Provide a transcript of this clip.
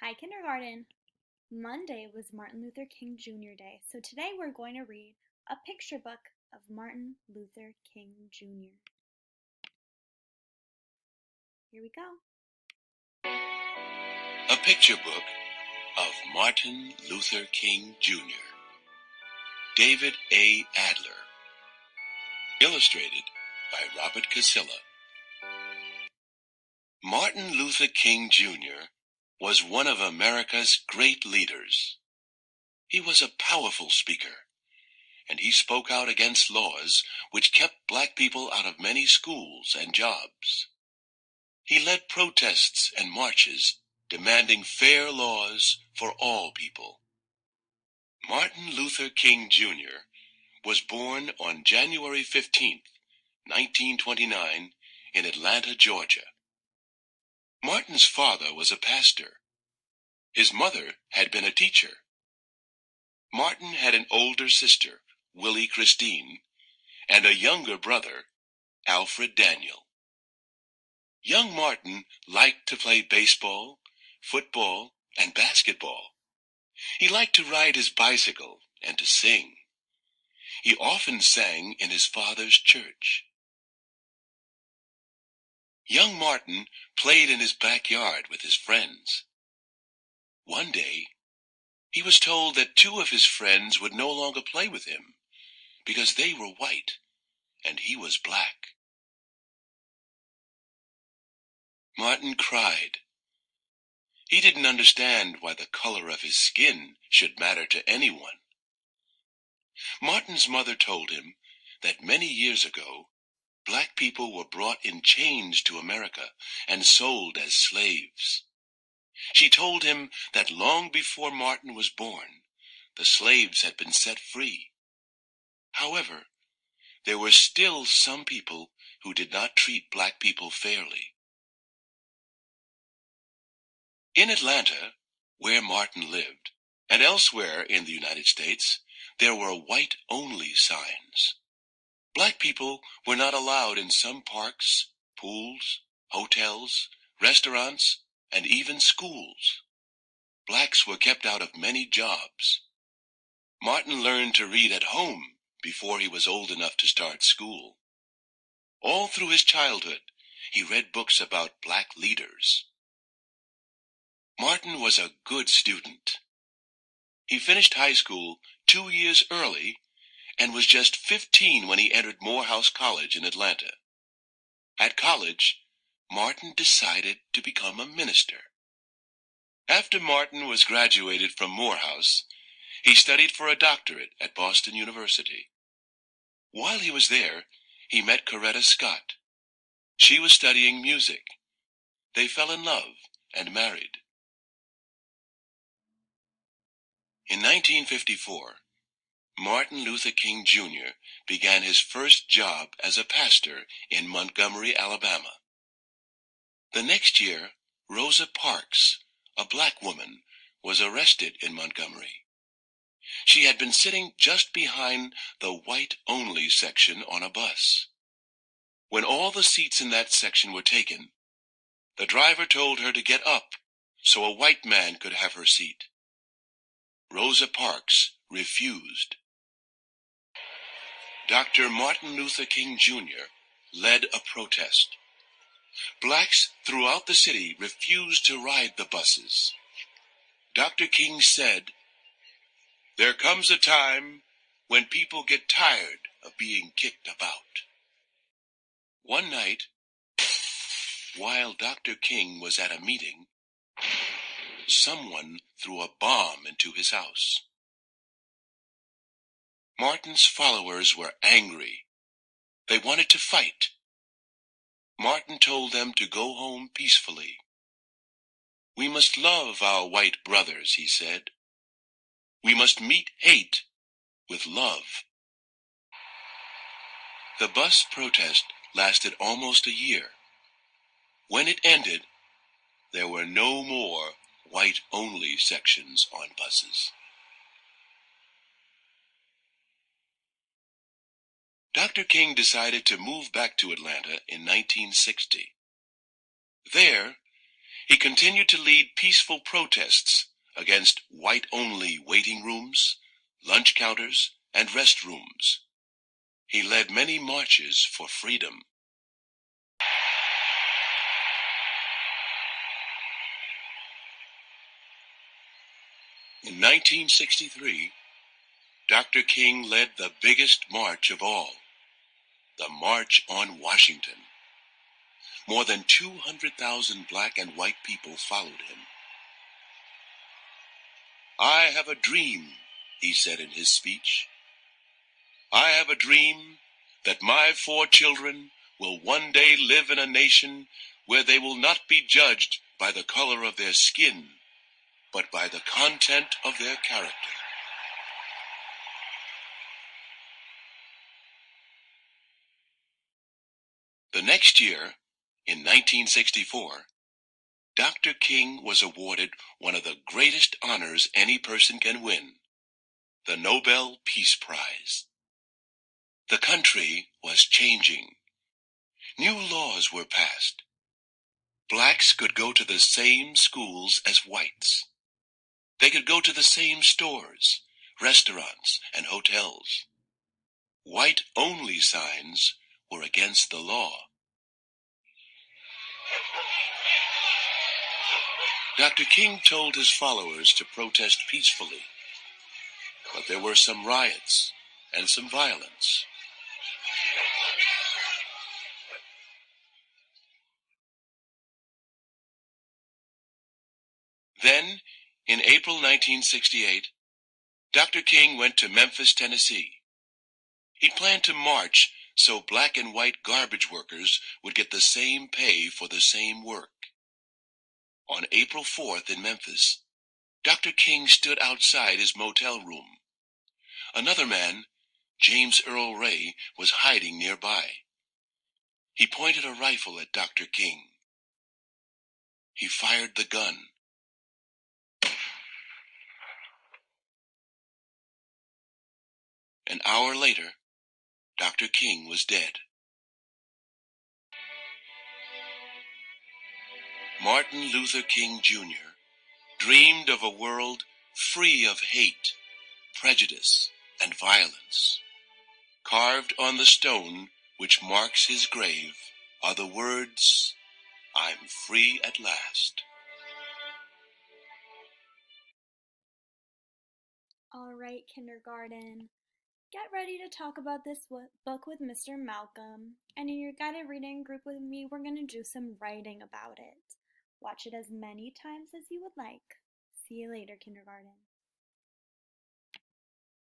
Hi, kindergarten. Monday was Martin Luther King Jr. Day, so today we're going to read a picture book of Martin Luther King Jr. Here we go. A picture book of Martin Luther King Jr. David A. Adler. Illustrated by Robert Casilla. Martin Luther King Jr. was one of America's great leaders. He was a powerful speaker, and he spoke out against laws which kept black people out of many schools and jobs. He led protests and marches demanding fair laws for all people. Martin Luther King Jr. was born on January 15th, 1929, in Atlanta, Georgia. Martin's father was a pastor. His mother had been a teacher. Martin had an older sister, Willie Christine, and a younger brother, Alfred Daniel. Young Martin liked to play baseball, football, and basketball. He liked to ride his bicycle and to sing. He often sang in his father's church. Young Martin played in his backyard with his friends. One day, he was told that two of his friends would no longer play with him because they were white and he was black. Martin cried. He didn't understand why the color of his skin should matter to anyone. Martin's mother told him that many years ago, black people were brought in chains to America and sold as slaves. She told him that long before Martin was born, the slaves had been set free. However, there were still some people who did not treat black people fairly. In Atlanta, where Martin lived, and elsewhere in the United States, there were white-only signs. Black people were not allowed in some parks, pools, hotels, restaurants, and even schools. Blacks were kept out of many jobs. Martin learned to read at home before he was old enough to start school. All through his childhood, he read books about black leaders. Martin was a good student. He finished high school 2 years early and was just 15 when he entered Morehouse College in Atlanta. At college, Martin decided to become a minister. After Martin was graduated from Morehouse, he studied for a doctorate at Boston University. While he was there, he met Coretta Scott. She was studying music. They fell in love and married. In 1954, Martin Luther King Jr. began his first job as a pastor in Montgomery, Alabama. The next year, Rosa Parks, a black woman, was arrested in Montgomery. She had been sitting just behind the white-only section on a bus. When all the seats in that section were taken, the driver told her to get up so a white man could have her seat. Rosa Parks refused. Dr. Martin Luther King Jr. led a protest. Blacks throughout the city refused to ride the buses. Dr. King said, "There comes a time when people get tired of being kicked about." One night, while Dr. King was at a meeting, someone threw a bomb into his house. Martin's followers were angry. They wanted to fight. Martin told them to go home peacefully. "We must love our white brothers," he said. "We must meet hate with love." The bus protest lasted almost a year. When it ended, there were no more white-only sections on buses. Dr. King decided to move back to Atlanta in 1960. There, He continued to lead peaceful protests against white-only waiting rooms, lunch counters, and restrooms. He led many marches for freedom. In 1963, Dr. King led the biggest march of all, the March on Washington. More than 200,000 black and white people followed him. "I have a dream," he said in his speech. "I have a dream that my 4 children will one day live in a nation where they will not be judged by the color of their skin, but by the content of their character." The next year, in 1964, Dr. King was awarded one of the greatest honors any person can win, the Nobel Peace Prize. The country was changing. New laws were passed. Blacks could go to the same schools as whites. They could go to the same stores, restaurants, and hotels. White-only signs were against the law. Dr. King told his followers to protest peacefully, but there were some riots and some violence. Then, in April 1968, Dr. King went to Memphis, Tennessee. He planned to march so black and white garbage workers would get the same pay for the same work. On April 4th in Memphis, Dr. King stood outside his motel room. Another man, James Earl Ray, was hiding nearby. He pointed a rifle at Dr. King. He fired the gun. An hour later, Dr. King was dead. Martin Luther King Jr. dreamed of a world free of hate, prejudice, and violence. Carved on the stone which marks his grave are the words, "I'm free at last." All right, kindergarten. Get ready to talk about this book with Mr. Malcolm. And in your guided reading group with me, we're going to do some writing about it. Watch it as many times as you would like. See you later, kindergarten.